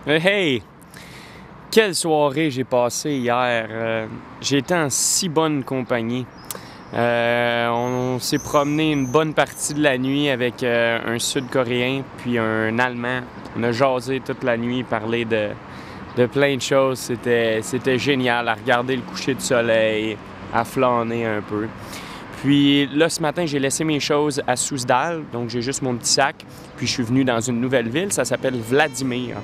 Hey! Quelle soirée j'ai passée hier. J'ai été en si bonne compagnie. On s'est promené une bonne partie de la nuit avec un Sud-Coréen puis un Allemand. On a jasé toute la nuit, parlé de plein de choses. C'était génial à regarder le coucher du soleil, à flâner un peu. Puis là, ce matin, j'ai laissé mes choses à Souzdal, donc j'ai juste mon petit sac. Puis je suis venu dans une nouvelle ville, ça s'appelle Vladimir.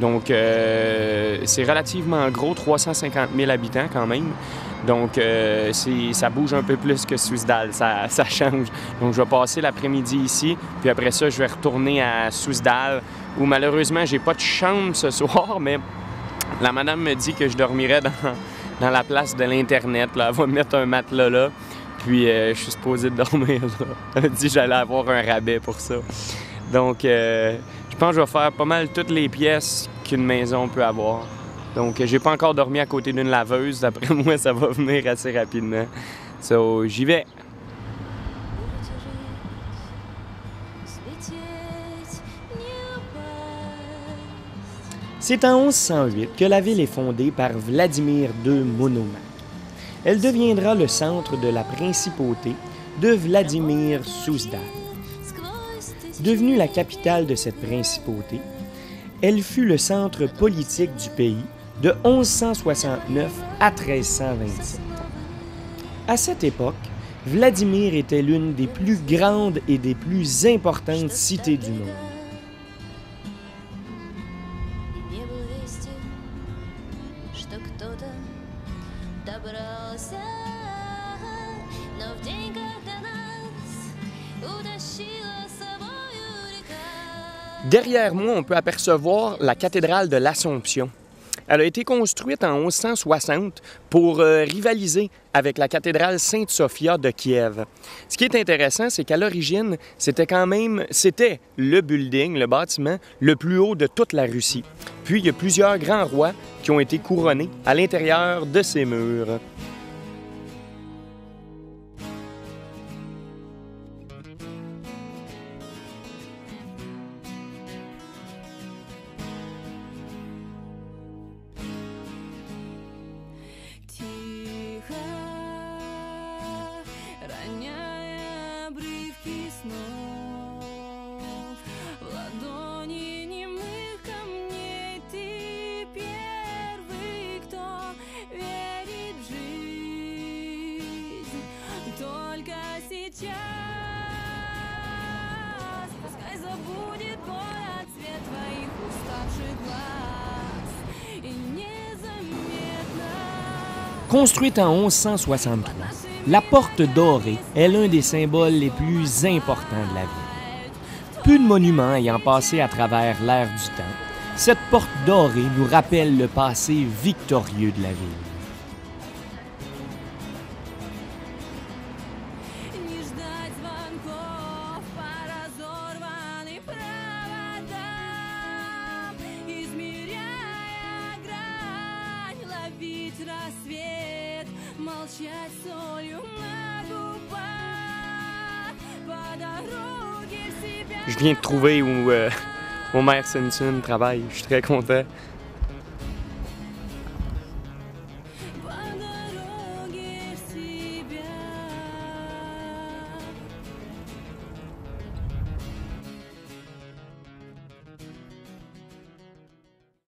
Donc c'est relativement gros, 350 000 habitants quand même. Donc ça bouge un peu plus que Souzdal, ça change. Donc je vais passer l'après-midi ici, puis après ça, je vais retourner à Souzdal, où malheureusement, j'ai pas de chambre ce soir, mais la madame me dit que je dormirais dans la place de l'Internet. Là. Elle va me mettre un matelas là. Puis je suis supposé de dormir là. Elle a dit que j'allais avoir un rabais pour ça. Donc je pense que je vais faire pas mal toutes les pièces qu'une maison peut avoir. Donc j'ai pas encore dormi à côté d'une laveuse. D'après moi, ça va venir assez rapidement. So, j'y vais. C'est en 1108 que la ville est fondée par Vladimir II Monomaque. Elle deviendra le centre de la principauté de Vladimir Souzdal. Devenue la capitale de cette principauté, elle fut le centre politique du pays de 1169 à 1327. À cette époque, Vladimir était l'une des plus grandes et des plus importantes cités du monde. Derrière moi, on peut apercevoir la cathédrale de l'Assomption. Elle a été construite en 1160 pour rivaliser avec la cathédrale Sainte-Sophia de Kiev. Ce qui est intéressant, c'est qu'à l'origine, c'était le building, le bâtiment, le plus haut de toute la Russie. Puis, il y a plusieurs grands rois qui ont été couronnés à l'intérieur de ces murs. Construite en 1163, la Porte dorée est l'un des symboles les plus importants de la ville. Peu de monuments ayant passé à travers l'ère du temps, cette porte dorée nous rappelle le passé victorieux de la ville. Je viens de trouver où Homer Simpson travaille. Je suis très content.